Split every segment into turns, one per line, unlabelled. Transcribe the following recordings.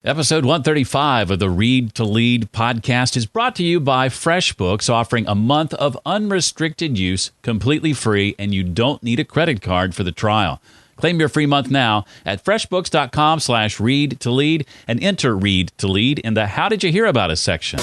Episode 135 of the Read to Lead podcast is brought to you by FreshBooks, offering a month of unrestricted use, completely free, and you don't need a credit card for the trial. Claim your free month now at freshbooks.com/read to lead and enter Read to Lead in the How Did You Hear About Us section.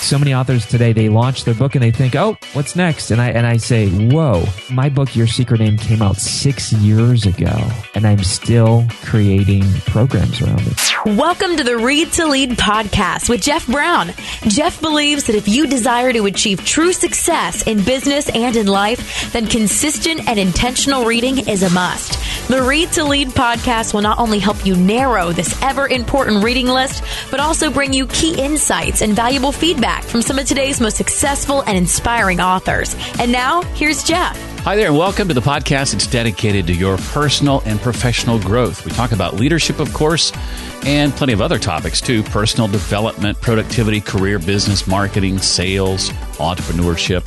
So many authors today, they launch their book and they think, oh, what's next? And I say, whoa, my book, Your Secret Name, came out 6 years ago, and I'm still creating programs around it.
Welcome to the Read to Lead podcast with Jeff Brown. Jeff believes that if you desire to achieve true success in business and in life, then consistent and intentional reading is a must. The Read to Lead podcast will not only help you narrow this ever-important reading list, but also bring you key insights and valuable feedback from some of today's most successful and inspiring authors. And now, here's Jeff.
Hi there, and welcome to the podcast. It's dedicated to your personal and professional growth. We talk about leadership, of course, and plenty of other topics too. Personal development, productivity, career, business, marketing, sales, entrepreneurship.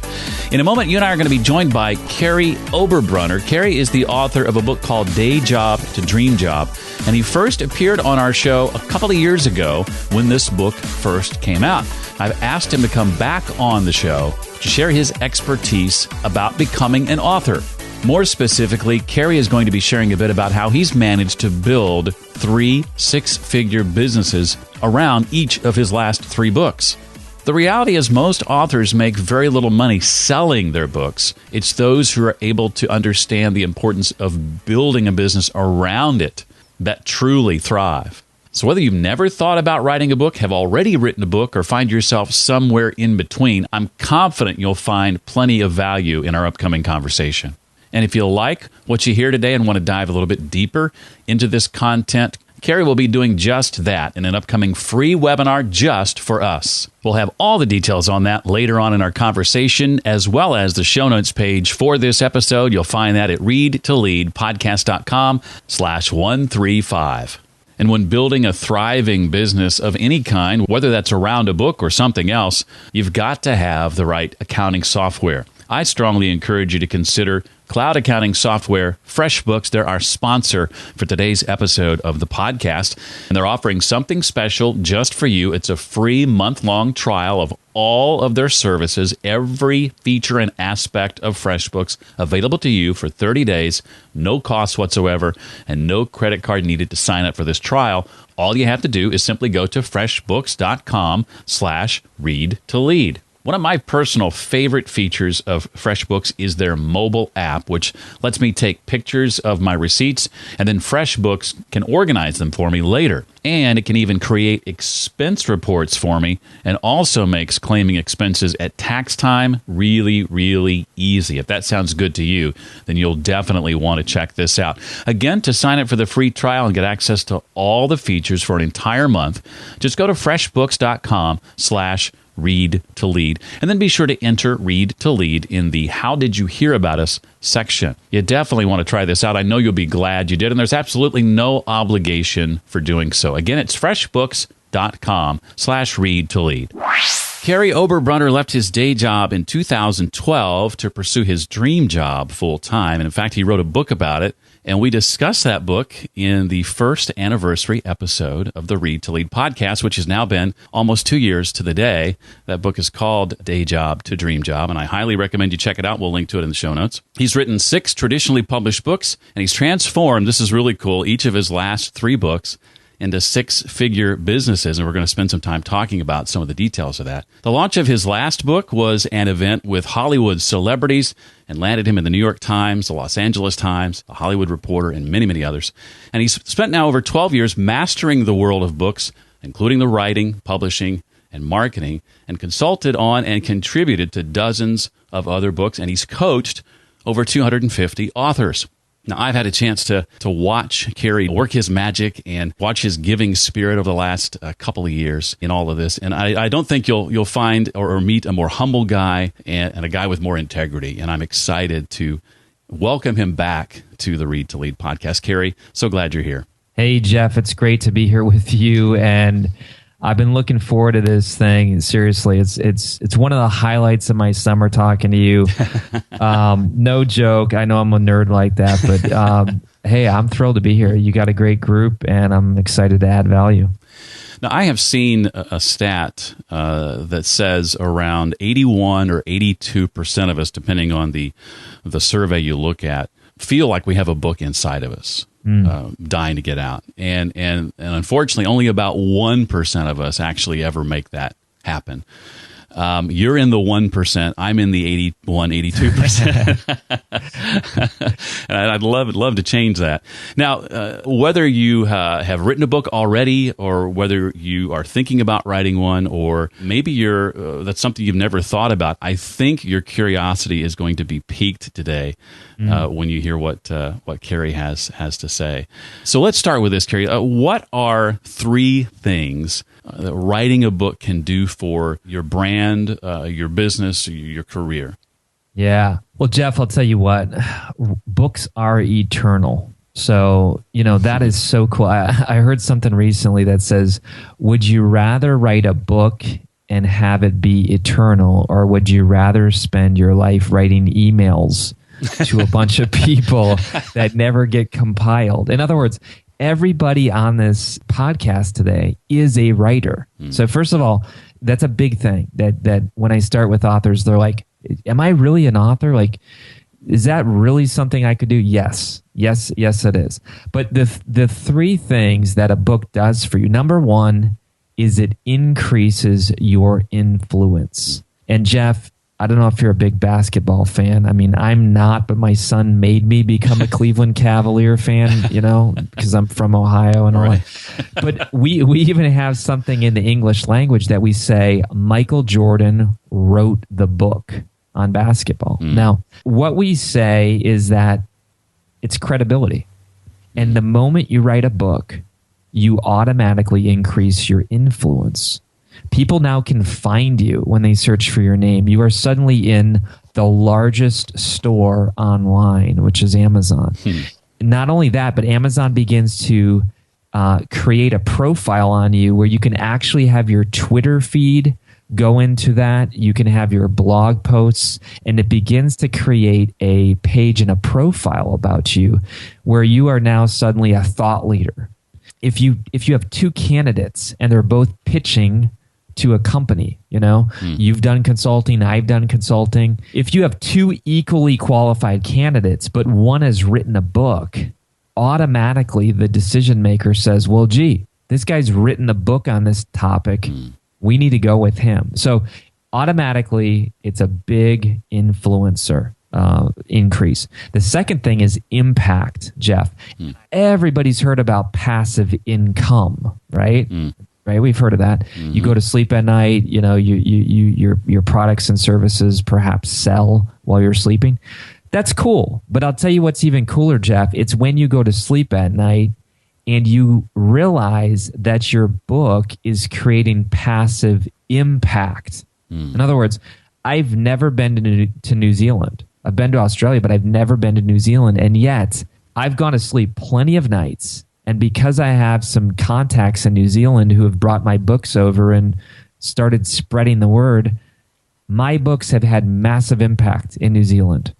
In a moment, you and I are going to be joined by Kary Oberbrunner. Kary is the author of a book called Day Job to Dream Job, and he first appeared on our show a couple of years ago when this book first came out. I've asked him to come back on the show to share his expertise about becoming an author. More specifically, Kary is going to be sharing a bit about how he's managed to build 3 six-figure businesses around each of his last 3 books. The reality is most authors make very little money selling their books. It's those who are able to understand the importance of building a business around it that truly thrive. So whether you've never thought about writing a book, have already written a book, or find yourself somewhere in between, I'm confident you'll find plenty of value in our upcoming conversation. And if you like what you hear today and want to dive a little bit deeper into this content, Kary will be doing just that in an upcoming free webinar just for us. We'll have all the details on that later on in our conversation, as well as the show notes page for this episode. You'll find that at readtoleadpodcast.com/135. And when building a thriving business of any kind, whether that's around a book or something else, you've got to have the right accounting software. I strongly encourage you to consider cloud accounting software FreshBooks. They're our sponsor for today's episode of the podcast, and they're offering something special just for you. It's a free month-long trial of all of their services, every feature and aspect of FreshBooks available to you for 30 days, no cost whatsoever, and no credit card needed to sign up for this trial. All you have to do is simply go to freshbooks.com/read to lead. One of my personal favorite features of FreshBooks is their mobile app, which lets me take pictures of my receipts, and then FreshBooks can organize them for me later. And it can even create expense reports for me, and also makes claiming expenses at tax time really, really easy. If that sounds good to you, then you'll definitely want to check this out. Again, to sign up for the free trial and get access to all the features for an entire month, just go to freshbooks.com/read to lead, and then be sure to enter Read to Lead in the How Did You Hear About Us section. You definitely want to try this out. I know you'll be glad you did, and there's absolutely no obligation for doing so. Again, it's freshbooks.com/read to lead. Kary Oberbrunner left his day job in 2012 to pursue his dream job full time, and in fact, he wrote a book about it. And we discussed that book in the first anniversary episode of the Read to Lead podcast, which has now been almost 2 years to the day. That book is called Day Job to Dream Job, and I highly recommend you check it out. We'll link to it in the show notes. He's written 6 traditionally published books, and he's transformed, this is really cool, each of his last 3 books into 6-figure businesses, and we're going to spend some time talking about some of the details of that. The launch of his last book was an event with Hollywood celebrities and landed him in the New York Times, the Los Angeles Times, the Hollywood Reporter, and many, many others. And he's spent now over 12 years mastering the world of books, including the writing, publishing, and marketing, and consulted on and contributed to dozens of other books, and he's coached over 250 authors. Now, I've had a chance to watch Kary work his magic and watch his giving spirit over the last couple of years in all of this. And I don't think you'll find or meet a more humble guy and a guy with more integrity. And I'm excited to welcome him back to the Read to Lead podcast. Kary, so glad you're here.
Hey, Jeff, it's great to be here with you. And I've been looking forward to this thing. Seriously, it's one of the highlights of my summer talking to you. No joke. I know I'm a nerd like that, but hey, I'm thrilled to be here. You got a great group, and I'm excited to add value.
Now, I have seen a stat that says around 81 or 82% of us, depending on the survey you look at, feel like we have a book inside of us, dying to get out. And unfortunately, only about 1% of us actually ever make that happen. You're in the 1%. I'm in the 81, 82%. And I'd love to change that. Now, whether you have written a book already, or whether you are thinking about writing one, or maybe that's something you've never thought about, I think your curiosity is going to be piqued today when you hear what Kary has to say. So let's start with this, Kary. What are 3 things that writing a book can do for your brand, your business, your career?
Yeah. Well, Jeff, I'll tell you what, books are eternal. So, that is so cool. I heard something recently that says, would you rather write a book and have it be eternal, or would you rather spend your life writing emails to a bunch of people that never get compiled? In other words, everybody on this podcast today is a writer. So first of all, that's a big thing that when I start with authors, they're like, am I really an author? Like, is that really something I could do? Yes, it is. But the 3 things that a book does for you, number 1 is it increases your influence. And Jeff, I don't know if you're a big basketball fan. I mean, I'm not, but my son made me become a Cleveland Cavalier fan, because I'm from Ohio and all that. But we even have something in the English language that we say, Michael Jordan wrote the book on basketball. Now, what we say is that it's credibility. And the moment you write a book, you automatically increase your influence. People now can find you when they search for your name. You are suddenly in the largest store online, which is Amazon. Not only that, but Amazon begins to create a profile on you where you can actually have your Twitter feed go into that. You can have your blog posts, and it begins to create a page and a profile about you where you are now suddenly a thought leader. If you have 2 candidates and they're both pitching to a company, you've done consulting, I've done consulting. If you have 2 equally qualified candidates, but one has written a book, automatically the decision maker says, well, gee, this guy's written a book on this topic. We need to go with him. So automatically, it's a big influencer increase. The second thing is impact, Jeff. Everybody's heard about passive income, right? Right, we've heard of that. You go to sleep at night. Your products and services perhaps sell while you're sleeping. That's cool. But I'll tell you what's even cooler, Jeff. It's when you go to sleep at night and you realize that your book is creating passive impact. In other words, I've never been to New Zealand. I've been to Australia, but I've never been to New Zealand. And yet, I've gone to sleep plenty of nights. And because I have some contacts in New Zealand who have brought my books over and started spreading the word, my books have had massive impact in New Zealand.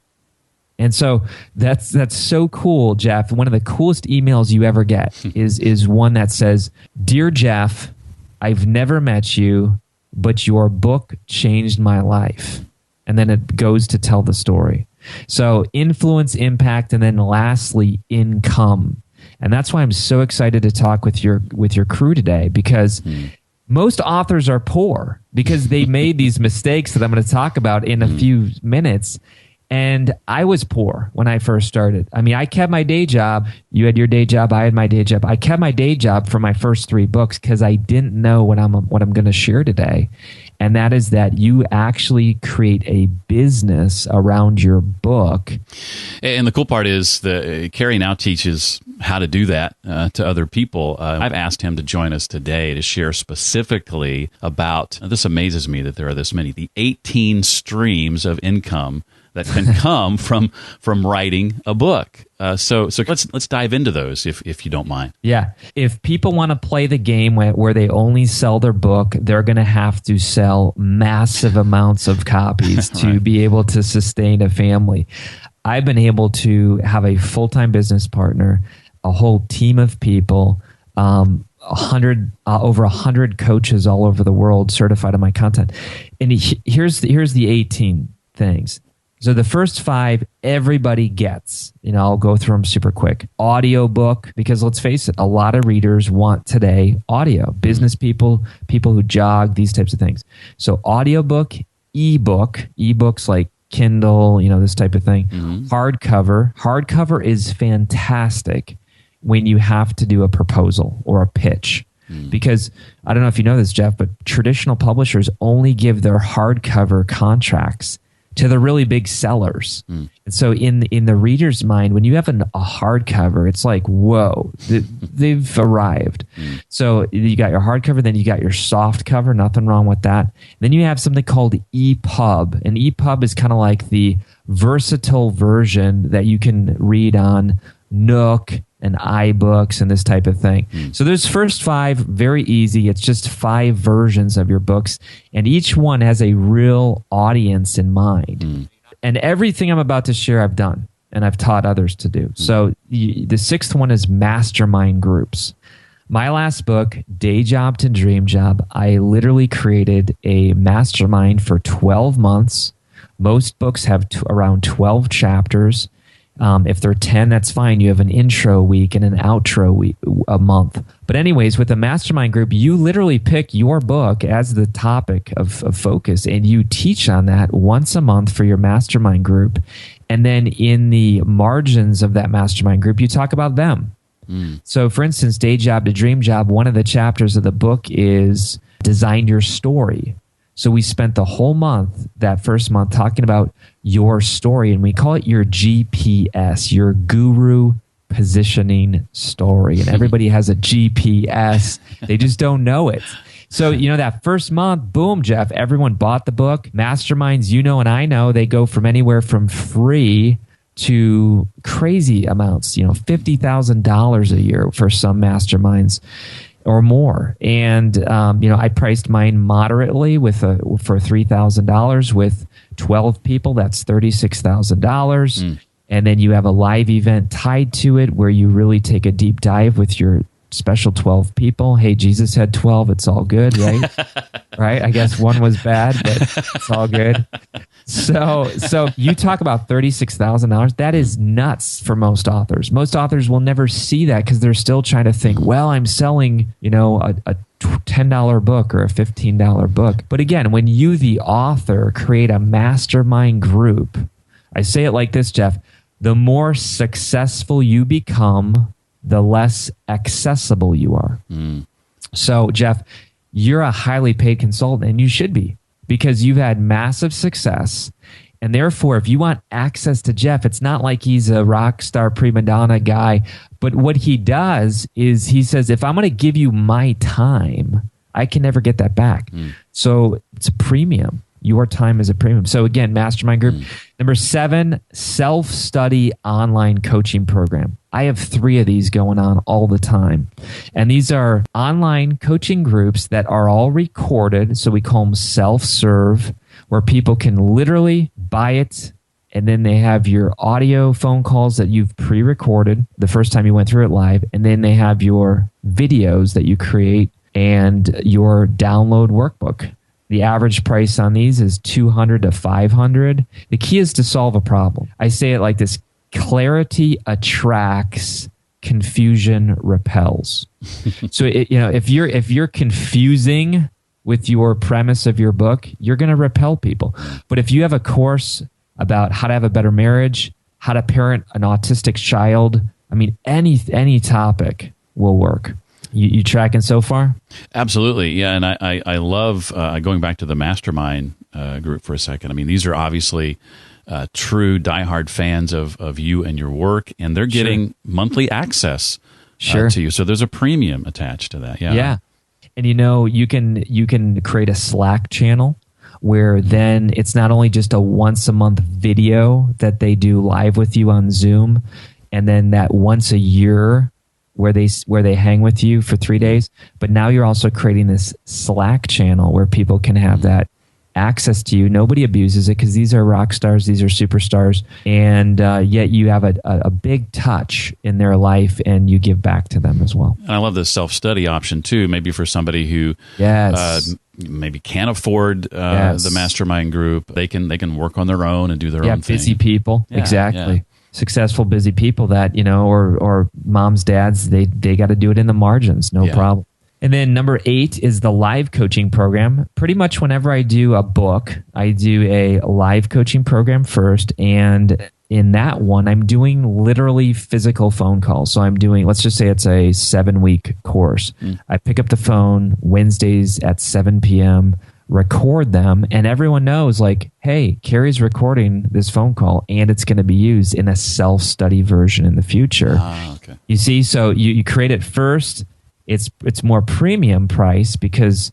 And so that's so cool, Jeff. One of the coolest emails you ever get is one that says, "Dear Jeff, I've never met you, but your book changed my life." And then it goes to tell the story. So influence, impact, and then lastly, income. And that's why I'm so excited to talk with your crew today, because most authors are poor because they made these mistakes that I'm going to talk about in a few minutes. And I was poor when I first started. I mean, I kept my day job. You had your day job. I had my day job. I kept my day job for my first 3 books because I didn't know what I'm going to share today. And that is that you actually create a business around your book.
And the cool part is that Kary now teaches how to do that to other people. I've asked him to join us today to share specifically about, this amazes me that there are this many, the 18 streams of income that can come from writing a book. So let's dive into those if you don't mind.
Yeah. If people want to play the game where they only sell their book, they're going to have to sell massive amounts of copies to be able to sustain a family. I've been able to have a full-time business partner, a whole team of people, over 100 coaches all over the world certified on my content. And here's the 18 things. So the first 5, everybody gets. I'll go through them super quick. Audiobook, because let's face it, a lot of readers want today audio. Business people who jog, these types of things. So audiobook, ebooks like Kindle, this type of thing. Hardcover is fantastic when you have to do a proposal or a pitch. Because I don't know if you know this, Jeff, but traditional publishers only give their hardcover contracts to the really big sellers. And so in the reader's mind, when you have a hardcover, it's like, whoa, they've arrived. So you got your hardcover, then you got your soft cover, nothing wrong with that. Then you have something called EPUB. And EPUB is kind of like the versatile version that you can read on Nook and iBooks and this type of thing. So there's first 5, very easy. It's just 5 versions of your books, and each one has a real audience in mind. And everything I'm about to share, I've done, and I've taught others to do. So the 6th one is mastermind groups. My last book, Day Job to Dream Job, I literally created a mastermind for 12 months. Most books have around 12 chapters. If they're 10, that's fine. You have an intro week and an outro week a month. But anyways, with a mastermind group, you literally pick your book as the topic of focus, and you teach on that once a month for your mastermind group. And then in the margins of that mastermind group, you talk about them. So for instance, Day Job to Dream Job, one of the chapters of the book is Design Your Story. So we spent the whole month, that first month, talking about your story, and we call it your GPS, your guru positioning story. And everybody has a GPS. They just don't know it. So, that first month, boom, Jeff, everyone bought the book. Masterminds, and I know, they go from anywhere from free to crazy amounts, $50,000 a year for some masterminds or more. And, I priced mine moderately for $3,000 with 12 people. That's $36,000. And then you have a live event tied to it where you really take a deep dive with your special 12 people. Hey, Jesus had 12. It's all good, right? Right? I guess one was bad, but it's all good. So you talk about $36,000. That is nuts for most authors. Most authors will never see that because they're still trying to think, well, I'm selling, a $10 book or a $15 book. But again, when you, the author, create a mastermind group, I say it like this, Jeff, the more successful you become, the less accessible you are. So, Jeff, you're a highly paid consultant, and you should be, because you've had massive success. And therefore, if you want access to Jeff, it's not like he's a rock star prima donna guy. But what he does is he says, if I'm going to give you my time, I can never get that back. So it's a premium. Your time is a premium. So again, mastermind group. Number 7, self-study online coaching program. I have 3 of these going on all the time. And these are online coaching groups that are all recorded. So we call them self-serve, where people can literally buy it. And then they have your audio phone calls that you've pre-recorded the first time you went through it live. And then they have your videos that you create and your download workbook. The average price on these is $200 to $500. The key is to solve a problem. I say it like this: clarity attracts, confusion repels. So if you're confusing with your premise of your book, you're going to repel people. But if you have a course about how to have a better marriage, how to parent an autistic child, any topic will work. You tracking so far?
Absolutely, yeah. And I love going back to the mastermind group for a second. These are obviously true diehard fans of you and your work, and they're getting monthly access to you. So there's a premium attached to that. Yeah.
And you can create a Slack channel, where then it's not only just a once a month video that they do live with you on Zoom, and then that once a year where they hang with you for 3 days, but now you're also creating this Slack channel where people can have that access to you. Nobody abuses it because these are rock stars, these are superstars, and yet you have a big touch in their life and you give back to them as well.
And I love the self-study option too, maybe for somebody who maybe can't afford the mastermind group. They can work on their own and do their own thing.
Busy people.
Yeah,
exactly.
Yeah.
Successful, busy people that, or moms, dads, they got to do it in the margins. No problem. And then number 8 is the live coaching program. Pretty much whenever I do a book, I do a live coaching program first. And in that one, I'm doing literally physical phone calls. So I'm doing, let's just say it's a 7-week course. I pick up the phone Wednesdays at 7 p.m., record them, and everyone knows like, hey, Kary's recording this phone call and it's going to be used in a self-study version in the future.
Okay.
You see, so you create it first. It's more premium price because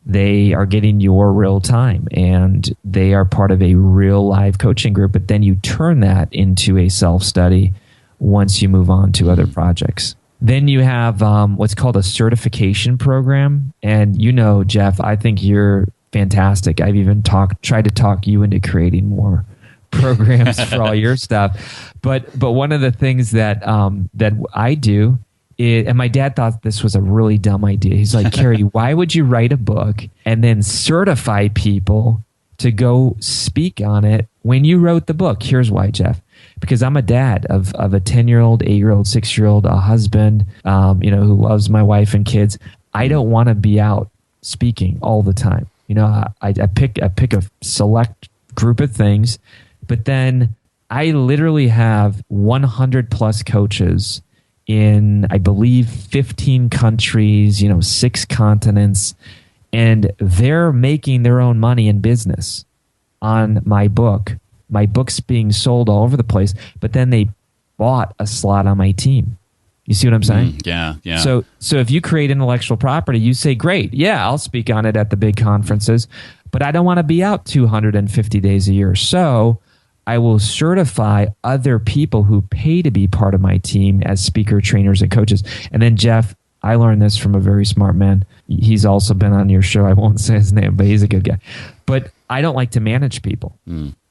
they are getting your real time and they are part of a real live coaching group. But then you turn that into a self-study once you move on to other projects. Then you have what's called a certification program. And Jeff, I think you're fantastic. I've even tried to talk you into creating more programs for all your stuff. But one of the things that I do, and my dad thought this was a really dumb idea. He's like, Kary, why would you write a book and then certify people to go speak on it when you wrote the book? Here's why, Jeff. Because I'm a dad of a 10-year-old, 8-year-old, 6-year-old, a husband, who loves my wife and kids. I don't want to be out speaking all the time. I pick a select group of things, but then I literally have 100 plus coaches in, I believe, 15 countries, 6 continents, and they're making their own money in business on my book. My book's being sold all over the place, but then they bought a slot on my team. You see what I'm saying?
Yeah.
So if you create intellectual property, you say, great, yeah, I'll speak on it at the big conferences, but I don't want to be out 250 days a year. So I will certify other people who pay to be part of my team as speaker, trainers, and coaches. And then, Jeff, I learned this from a very smart man. He's also been on your show. I won't say his name, but he's a good guy. But I don't like to manage people.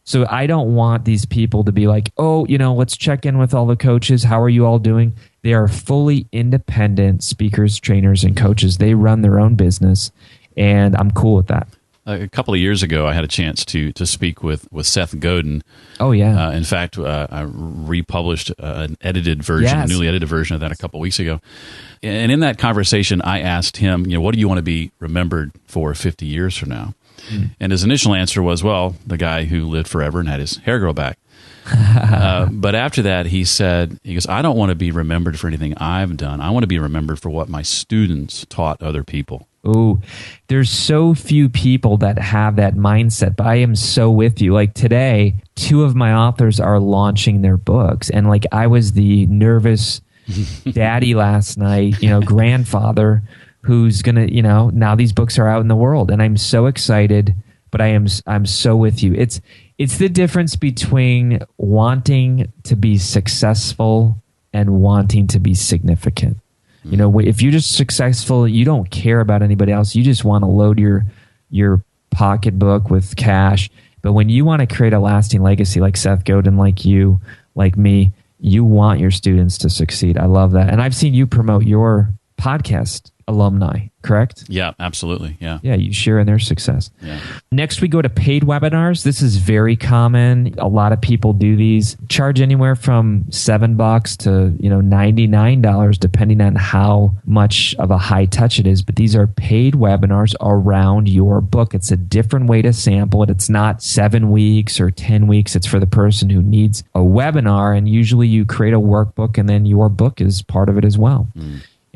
So I don't want these people to be like, oh, let's check in with all the coaches. How are you all doing? They are fully independent speakers, trainers, and coaches. They run their own business, and I'm cool with that.
A couple of years ago, I had a chance to speak with Seth Godin.
Oh, yeah.
In fact, I republished an edited version, a newly edited version of that a couple of weeks ago. And in that conversation, I asked him, what do you want to be remembered for 50 years from now? And his initial answer was, well, the guy who lived forever and had his hair grow back. But after that, he goes, I don't want to be remembered for anything I've done. I want to be remembered for what my students taught other people.
Oh, there's so few people that have that mindset, but I am so with you. Like today, 2 of my authors are launching their books. And like I was the nervous daddy last night, grandfather who's going to, now these books are out in the world and I'm so excited, but I'm so with you. It's the difference between wanting to be successful and wanting to be significant. If you're just successful, you don't care about anybody else. You just want to load your pocketbook with cash. But when you want to create a lasting legacy like Seth Godin, like you, like me, you want your students to succeed. I love that. And I've seen you promote your podcast alumni, correct?
Yeah, absolutely. Yeah.
Yeah, you share in their success.
Yeah.
Next, we go to paid webinars. This is very common. A lot of people do these. Charge anywhere from $7 to $99, depending on how much of a high touch it is. But these are paid webinars around your book. It's a different way to sample it. It's not 7 weeks or 10 weeks. It's for the person who needs a webinar. And usually you create a workbook and then your book is part of it as well.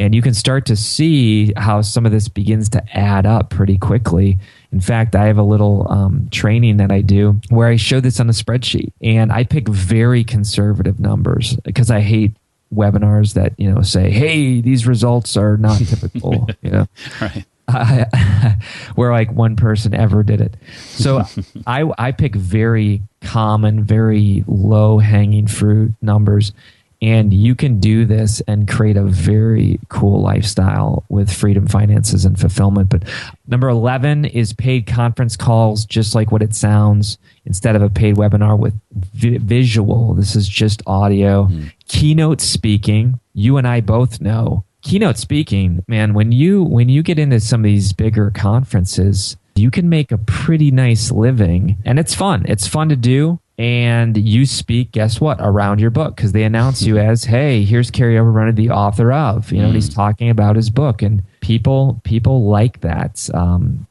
And you can start to see how some of this begins to add up pretty quickly. In fact, I have a little training that I do where I show this on a spreadsheet. And I pick very conservative numbers because I hate webinars that, say, hey, these results are not typical.
Right.
where like one person ever did it. So I pick very common, very low hanging fruit numbers. And you can do this and create a very cool lifestyle with freedom, finances, and fulfillment. But number 11 is paid conference calls, just like what it sounds, instead of a paid webinar with visual. This is just audio. Keynote speaking, you and I both know. Keynote speaking, man, when you get into some of these bigger conferences, you can make a pretty nice living. And it's fun. It's fun to do. And you speak, guess what, around your book, because they announce you as, hey, here's Kary Oberbrunner, the author of, and he's talking about his book, and people like that. And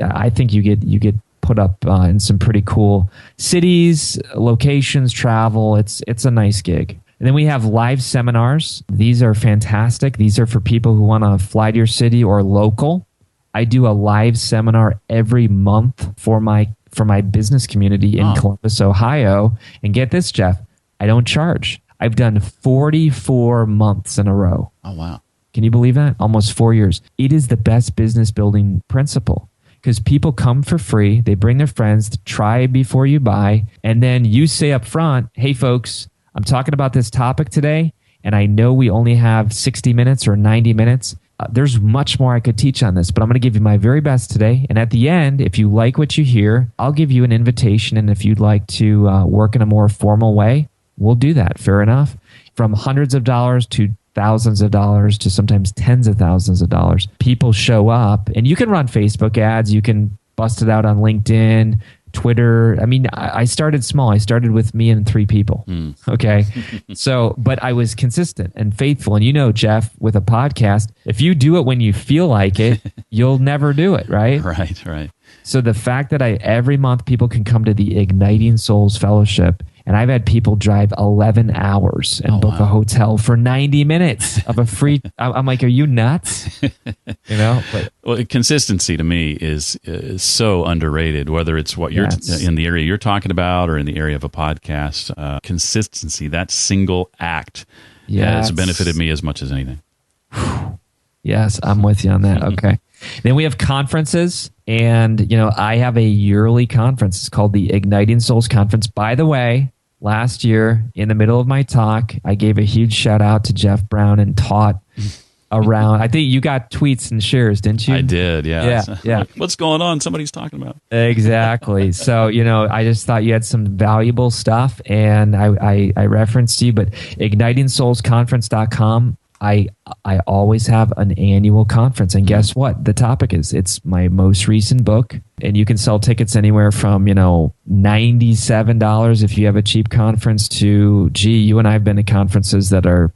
I think you get put up in some pretty cool cities, locations, travel. It's a nice gig. And then we have live seminars. These are fantastic. These are for people who want to fly to your city or local. I do a live seminar every month for my business community in Columbus, Ohio. And get this, Jeff, I don't charge. I've done 44 months in a row.
Oh, wow.
Can you believe that? Almost 4 years. It is the best business building principle because people come for free. They bring their friends to try before you buy. And then you say up front, hey, folks, I'm talking about this topic today, and I know we only have 60 minutes or 90 minutes. There's much more I could teach on this, but I'm going to give you my very best today. And at the end, if you like what you hear, I'll give you an invitation. And if you'd like to work in a more formal way, we'll do that. Fair enough. From hundreds of dollars to thousands of dollars to sometimes tens of thousands of dollars, people show up. And you can run Facebook ads. You can bust it out on LinkedIn, Twitter. I mean, I started small. I started with me and 3 people. Okay. So, but I was consistent and faithful. And Jeff, with a podcast, if you do it when you feel like it, you'll never do it. Right.
Right.
So the fact that every month people can come to the Igniting Souls Fellowship, and I've had people drive 11 hours and book a hotel for 90 minutes of a free. I'm like, are you nuts?
Well, consistency to me is so underrated. Whether it's what you're in the area you're talking about or in the area of a podcast, consistency, that single act has benefited me as much as anything.
Yes, I'm with you on that. Okay. Then we have conferences, and I have a yearly conference. It's called the Igniting Souls Conference. By the way, last year, in the middle of my talk, I gave a huge shout out to Jeff Brown and taught around. I think you got tweets and shares, didn't you?
I did, yeah.
Yeah.
What's going on? Somebody's talking about.
Exactly. So, I just thought you had some valuable stuff, and I referenced you, but ignitingsoulsconference.com. I always have an annual conference, and guess what? The topic it's my most recent book, and you can sell tickets anywhere from $97 if you have a cheap conference to you and I've been to conferences that are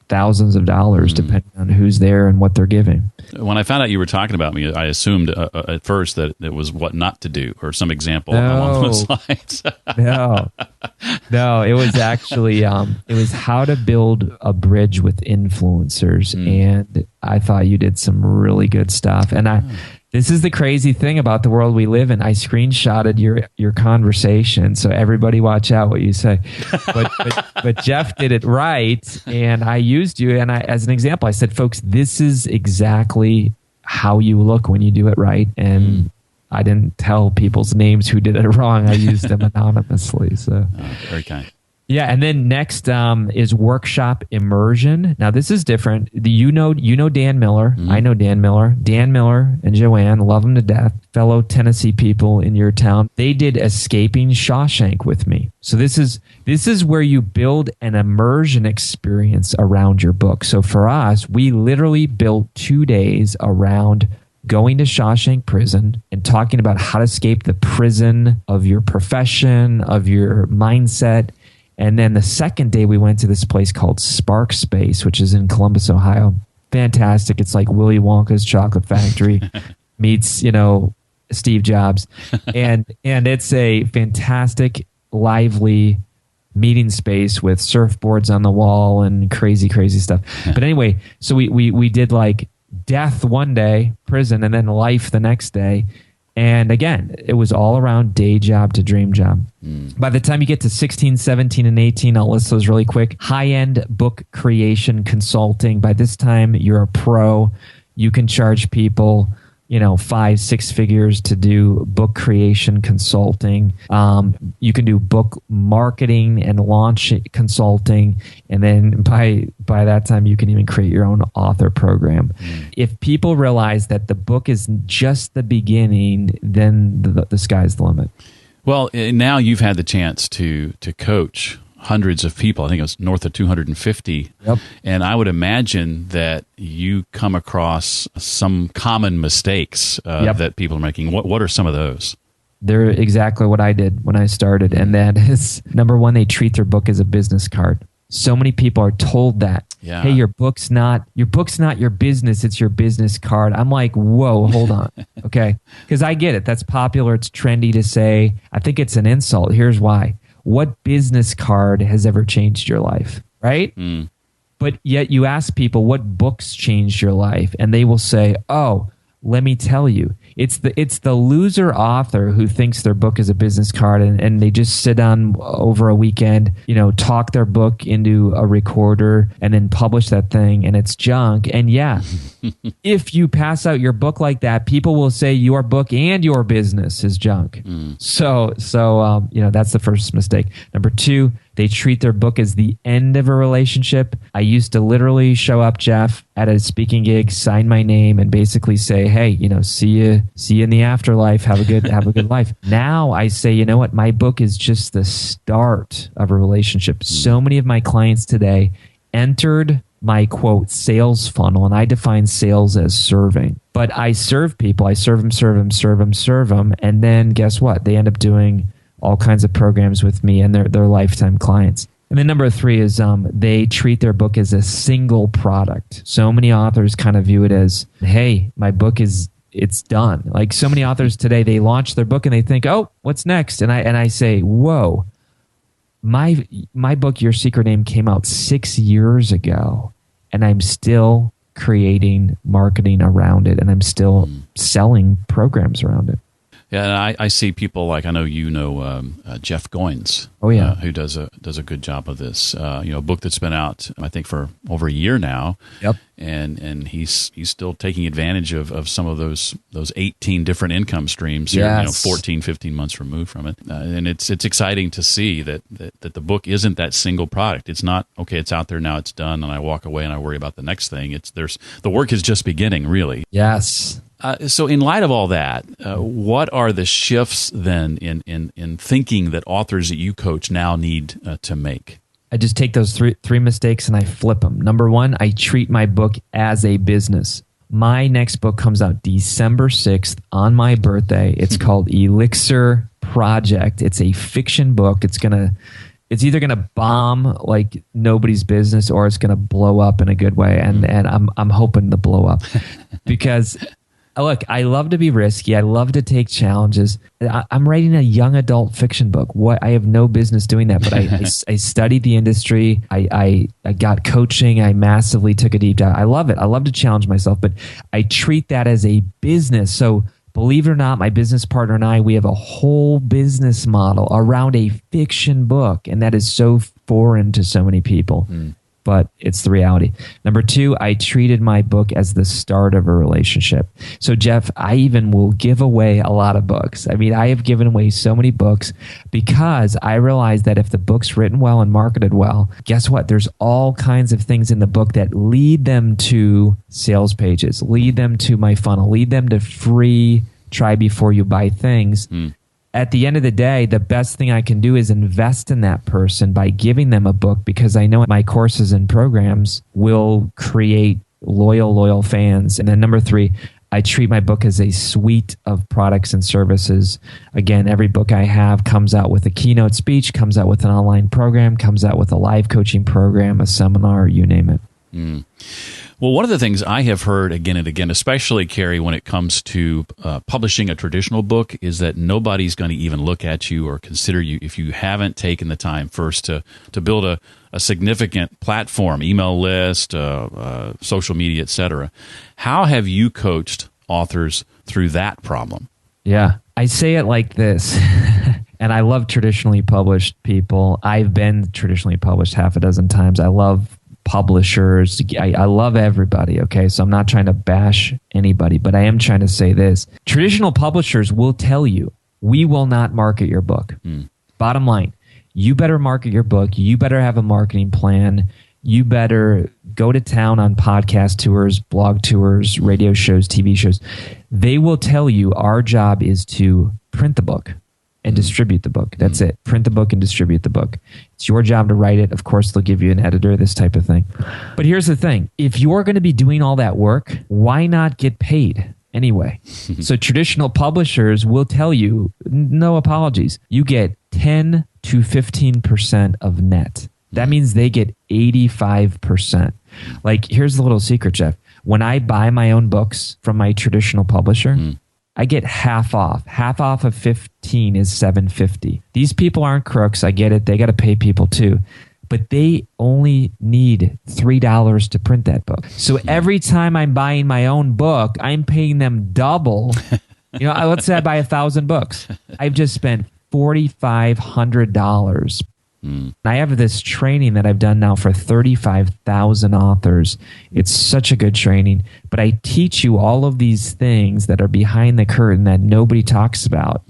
thousands of dollars depending on who's there and what they're giving.
When I found out you were talking about me, I assumed at first that it was what not to do or some example along those lines.
No, it was actually it was how to build a bridge with influencers, and I thought you did some really good stuff. And this is the crazy thing about the world we live in. I screenshotted your conversation, so everybody watch out what you say. But Jeff did it right, and I used you as an example. I said, folks, this is exactly how you look when you do it right. And I didn't tell people's names who did it wrong. I used them anonymously. So
very kind.
Yeah, and then next is workshop immersion. Now this is different. You know Dan Miller. I know Dan Miller. Dan Miller and Joanne, love them to death. Fellow Tennessee people in your town. They did Escaping Shawshank with me. So this is where you build an immersion experience around your book. So for us, we literally built 2 days around going to Shawshank Prison and talking about how to escape the prison of your profession, of your mindset. And then the second day, we went to this place called Spark Space, which is in Columbus, Ohio. Fantastic. It's like Willy Wonka's chocolate factory meets, Steve Jobs. And it's a fantastic, lively meeting space with surfboards on the wall and crazy, crazy stuff. But anyway, so we did like death one day, prison, and then life the next day. And again, it was all around day job to dream job. By the time you get to 16, 17, and 18, I'll list those really quick. High-end book creation consulting. By this time, you're a pro. You can charge people, 5-6 figures to do book creation consulting. You can do book marketing and launch consulting. And then by that time, you can even create your own author program. If people realize that the book is just the beginning, then the sky's the limit.
Well, now you've had the chance to coach hundreds of people. I think it was north of 250.
Yep.
And I would imagine that you come across some common mistakes that people are making. What are some of those?
They're exactly what I did when I started. And that is, number one, they treat their book as a business card. So many people are told that, hey, your book's not your business, it's your business card. I'm like, whoa, hold on. Okay. Because I get it. That's popular. It's trendy to say. I think it's an insult. Here's why. What business card has ever changed your life, right? But yet you ask people what books changed your life, and they will say, oh, let me tell you. It's the loser author who thinks their book is a business card, and they just sit down over a weekend, talk their book into a recorder and then publish that thing, and it's junk. And yeah, if you pass out your book like that, people will say your book and your business is junk. So that's the first mistake. Number two, they treat their book as the end of a relationship. I used to literally show up, Jeff, at a speaking gig, sign my name, and basically say, "Hey, see you in the afterlife. Have a good life." Now I say, you know what? My book is just the start of a relationship. So many of my clients today entered my quote sales funnel, and I define sales as serving. But I serve people. I serve them, and then guess what? They end up doing all kinds of programs with me, and they're lifetime clients. And then number three is they treat their book as a single product. So many authors kind of view it as, hey, my book it's done. Like so many authors today, they launch their book and they think, oh, what's next? And I say, whoa, my book, Your Secret Name, came out 6 years ago, and I'm still creating marketing around it, and I'm still selling programs around it.
Yeah, and I see people like, I know Jeff Goins.
Oh yeah,
who does a good job of this. A book that's been out, I think, for over a year now.
Yep.
And he's still taking advantage of some of those 18 different income streams.
Yes.
14, 15 months removed from it, and it's exciting to see that the book isn't that single product. It's not okay. It's out there now. It's done, and I walk away and I worry about the next thing. The work is just beginning, really.
Yes.
So in light of all that, what are the shifts then in thinking that authors that you coach now need to make?
I just take those three mistakes and I flip them. Number one, I treat my book as a business. My next book comes out December 6th on my birthday. It's called Elixir Project. It's a fiction book. It's either gonna bomb like nobody's business, or it's gonna blow up in a good way. And I'm hoping to blow up because look, I love to be risky. I love to take challenges. I'm writing a young adult fiction book. I have no business doing that, but I studied the industry. I got coaching. I massively took a deep dive. I love it. I love to challenge myself, but I treat that as a business. So believe it or not, my business partner and I, we have a whole business model around a fiction book, and that is so foreign to so many people. But it's the reality. Number two, I treated my book as the start of a relationship. So Jeff, I even will give away a lot of books. I mean, I have given away so many books because I realized that if the book's written well and marketed well, guess what? There's all kinds of things in the book that lead them to sales pages, lead them to my funnel, lead them to free try before you buy things. At the end of the day, the best thing I can do is invest in that person by giving them a book, because I know my courses and programs will create loyal fans. And then number three, I treat my book as a suite of products and services. Again, every book I have comes out with a keynote speech, comes out with an online program, comes out with a live coaching program, a seminar, you name it.
Well, one of the things I have heard again and again, especially, Kary, when it comes to publishing a traditional book, is that nobody's going to even look at you or consider you if you haven't taken the time first to build a significant platform, email list, social media, etc. How have you coached authors through that problem?
Yeah, I say it like this. And I love traditionally published people. I've been traditionally published half a dozen times. I love publishers. I love everybody, okay? So I'm not trying to bash anybody, but I am trying to say this. Traditional publishers will tell you, we will not market your book. Bottom line, you better market your book. You better have a marketing plan. You better go to town on podcast tours, blog tours, radio shows, TV shows. They will tell you our job is to print the book and distribute the book. That's it. Print the book and distribute the book. It's your job to write it. Of course, they'll give you an editor, this type of thing. But here's the thing. If you're going to be doing all that work, why not get paid anyway? So traditional publishers will tell you, no apologies. You get 10 to 15% of net. That means they get 85%. Like, here's the little secret, Jeff. When I buy my own books from my traditional publisher, I get half off. Half off of 15 is $7.50. These people aren't crooks. I get it. They got to pay people too. But they only need $3 to print that book. So every time I'm buying my own book, I'm paying them double. Let's say I buy 1,000 books. I've just spent $4,500. I have this training that I've done now for 35,000 authors. It's such a good training, but I teach you all of these things that are behind the curtain that nobody talks about.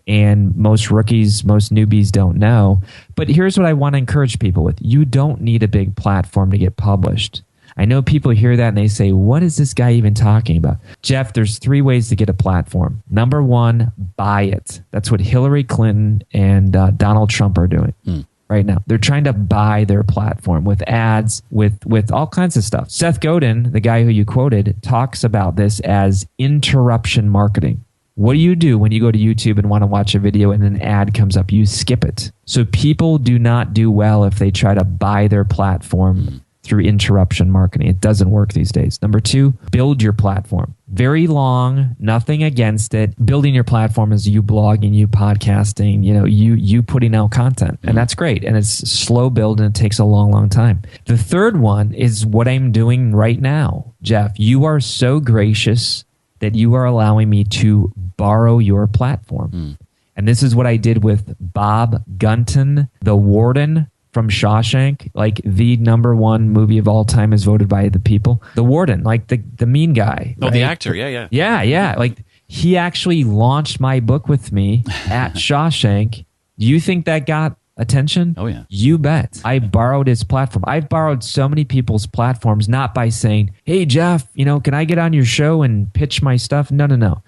And most rookies, most newbies don't know. But here's what I want to encourage people with. You don't need a big platform to get published. I know people hear that and they say, what is this guy even talking about? Jeff, there's 3 ways to get a platform. Number 1, buy it. That's what Hillary Clinton and Donald Trump are doing. Right now. They're trying to buy their platform with ads, with all kinds of stuff. Seth Godin, the guy who you quoted, talks about this as interruption marketing. What do you do when you go to YouTube and want to watch a video and an ad comes up? You skip it. So people do not do well if they try to buy their platform through interruption marketing. It doesn't work these days. Number 2, build your platform. Very long, nothing against it. Building your platform is you blogging, you podcasting, you putting out content. And that's great. And it's slow build and it takes a long, long time. The third one is what I'm doing right now. Jeff, you are so gracious that you are allowing me to borrow your platform. And this is what I did with Bob Gunton, the warden from Shawshank, like the #1 movie of all time is voted by the people. The warden, like the mean guy.
Oh, right? The actor, yeah.
Yeah. Like, he actually launched my book with me at Shawshank. Do you think that got attention?
Oh, yeah.
You bet. I borrowed his platform. I've borrowed so many people's platforms, not by saying, hey, Jeff, can I get on your show and pitch my stuff? No.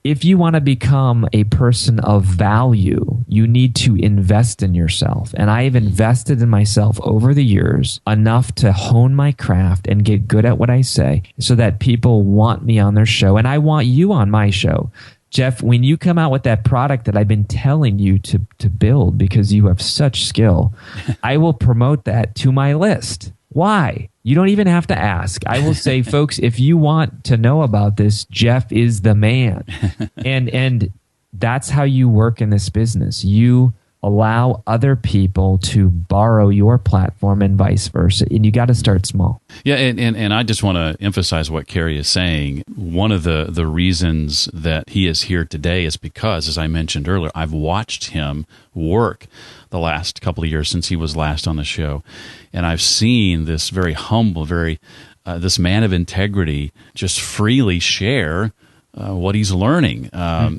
If you want to become a person of value, you need to invest in yourself. And I have invested in myself over the years enough to hone my craft and get good at what I say so that people want me on their show. And I want you on my show. Jeff, when you come out with that product that I've been telling you to build because you have such skill, I will promote that to my list. Why? You don't even have to ask. I will say, folks, if you want to know about this, Jeff is the man. And that's how you work in this business. You allow other people to borrow your platform and vice versa. And you got to start small.
Yeah, and I just want to emphasize what Kary is saying. One of the reasons that he is here today is because, as I mentioned earlier, I've watched him work the last couple of years since he was last on the show. And I've seen this very humble, this man of integrity just freely share what he's learning.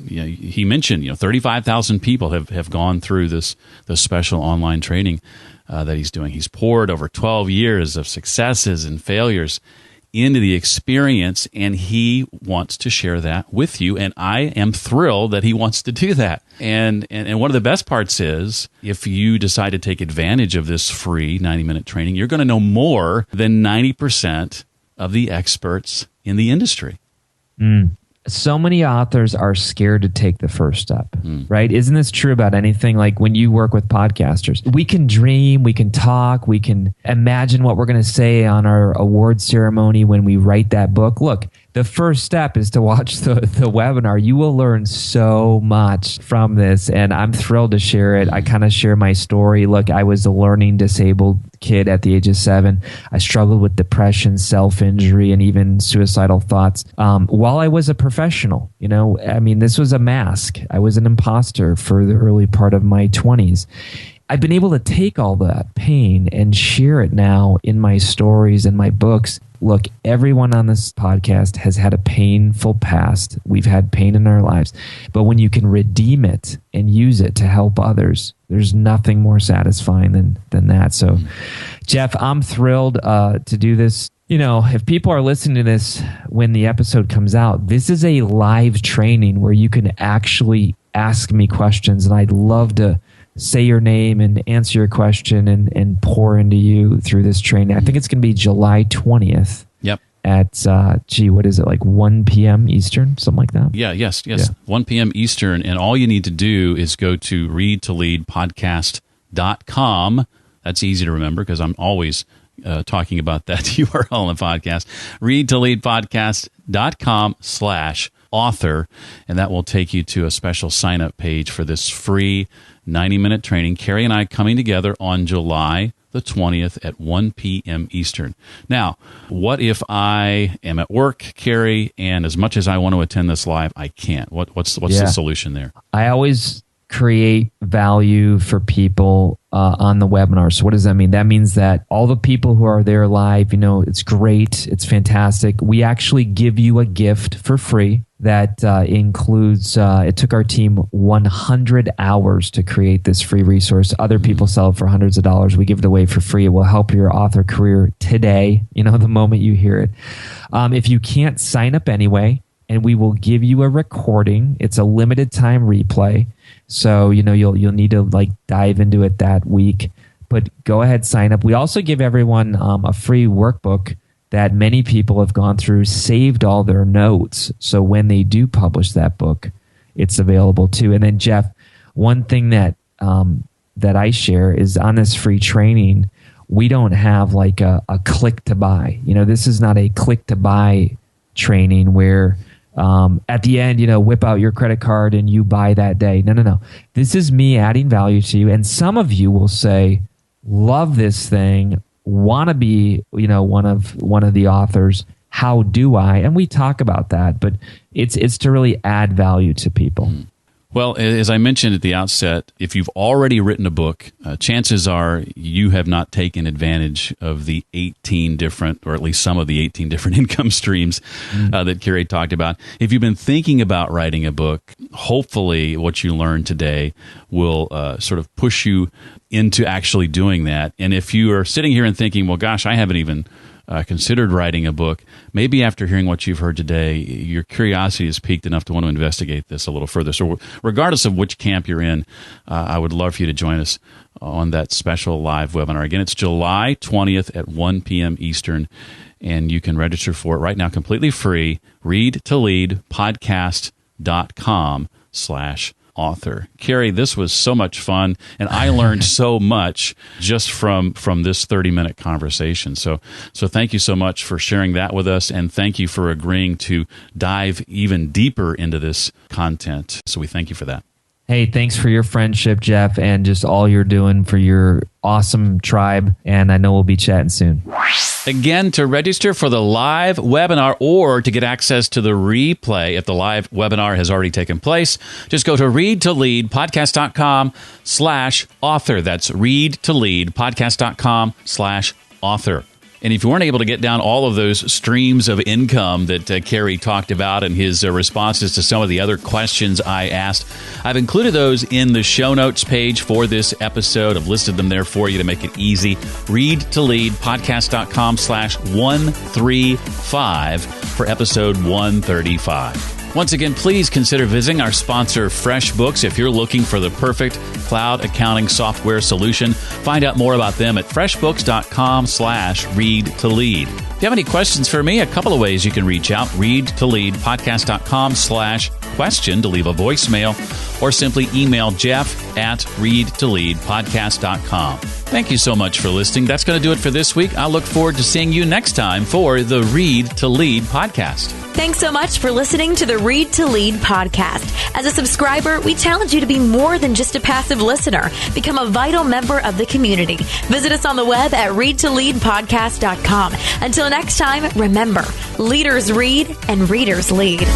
He mentioned, 35,000 people have gone through this special online training that he's doing. He's poured over 12 years of successes and failures into the experience, and he wants to share that with you. And I am thrilled that he wants to do that. And one of the best parts is, if you decide to take advantage of this free 90-minute training, you're going to know more than 90% of the experts in the industry.
So many authors are scared to take the first step, right? Isn't this true about anything? Like when you work with podcasters, we can dream, we can talk, we can imagine what we're going to say on our award ceremony when we write that book. Look, the first step is to watch the webinar. You will learn so much from this, and I'm thrilled to share it. I kind of share my story. Look, I was a learning disabled kid at the age of 7. I struggled with depression, self-injury, and even suicidal thoughts. While I was a professional, this was a mask. I was an imposter for the early part of my 20s. I've been able to take all that pain and share it now in my stories and my books. Look, everyone on this podcast has had a painful past. We've had pain in our lives. But when you can redeem it and use it to help others, there's nothing more satisfying than that. So, Jeff, I'm thrilled to do this. You know, if people are listening to this when the episode comes out, this is a live training where you can actually ask me questions. And I'd love to say your name and answer your question and pour into you through this training. I think it's going to be July 20th.
Yep.
At, what is it, like 1 p.m. Eastern, something like that?
Yes. 1 p.m. Eastern. And all you need to do is go to readtoleadpodcast.com. That's easy to remember because I'm always talking about that URL in the podcast. readtoleadpodcast.com/author. And that will take you to a special sign-up page for this free 90-minute training. Kary and I coming together on July the 20th at 1 p.m. Eastern. Now, what if I am at work, Kary, and as much as I want to attend this live, I can't? What's the solution there? I always create value for people on the webinar. So what does that mean? That means that all the people who are there live, it's great. It's fantastic. We actually give you a gift for free that includes, it took our team 100 hours to create this free resource. Other people sell it for hundreds of dollars. We give it away for free. It will help your author career today, the moment you hear it. If you can't sign up anyway, and we will give you a recording. It's a limited time replay. So, you'll need to dive into it that week, but go ahead, sign up. We also give everyone a free workbook that many people have gone through, saved all their notes. So when they do publish that book, it's available too. And then Jeff, one thing that I share is on this free training, we don't have a click to buy. This is not a click to buy training where at the end, whip out your credit card and you buy that day. No. This is me adding value to you. And some of you will say, love this thing, want to be, one of the authors. How do I? And we talk about that, but it's to really add value to people. Well, as I mentioned at the outset, if you've already written a book, chances are you have not taken advantage of the 18 different, or at least some of the 18 different income streams that Kary talked about. If you've been thinking about writing a book, hopefully what you learned today will sort of push you into actually doing that. And if you are sitting here and thinking, well, gosh, I haven't even considered writing a book, maybe after hearing what you've heard today, your curiosity is piqued enough to want to investigate this a little further. So regardless of which camp you're in, I would love for you to join us on that special live webinar. Again, it's July 20th at 1 p.m. Eastern, and you can register for it right now completely free. readtoleadpodcast.com/author. Kary, this was so much fun, and I learned so much just from this 30-minute conversation. So thank you so much for sharing that with us, and thank you for agreeing to dive even deeper into this content. So we thank you for that. Hey, thanks for your friendship, Jeff, and just all you're doing for your awesome tribe. And I know we'll be chatting soon. Again, to register for the live webinar or to get access to the replay if the live webinar has already taken place, just go to readtoleadpodcast.com/author. That's readtoleadpodcast.com/author. And if you weren't able to get down all of those streams of income that Kary talked about and his responses to some of the other questions I asked, I've included those in the show notes page for this episode. I've listed them there for you to make it easy. readtoleadpodcast.com/135 for episode 135. Once again, please consider visiting our sponsor, FreshBooks. If you're looking for the perfect cloud accounting software solution, find out more about them at freshbooks.com/readtolead. If you have any questions for me, a couple of ways you can reach out. readtoleadpodcast.com/question to leave a voicemail, or simply email jeff@readtoleadpodcast.com. Thank you so much for listening. That's going to do it for this week. I look forward to seeing you next time for the Read to Lead podcast.
Thanks so much for listening to the Read to Lead podcast. As a subscriber, we challenge you to be more than just a passive listener. Become a vital member of the community. Visit us on the web at readtoleadpodcast.com. Until next time, remember, leaders read and readers lead.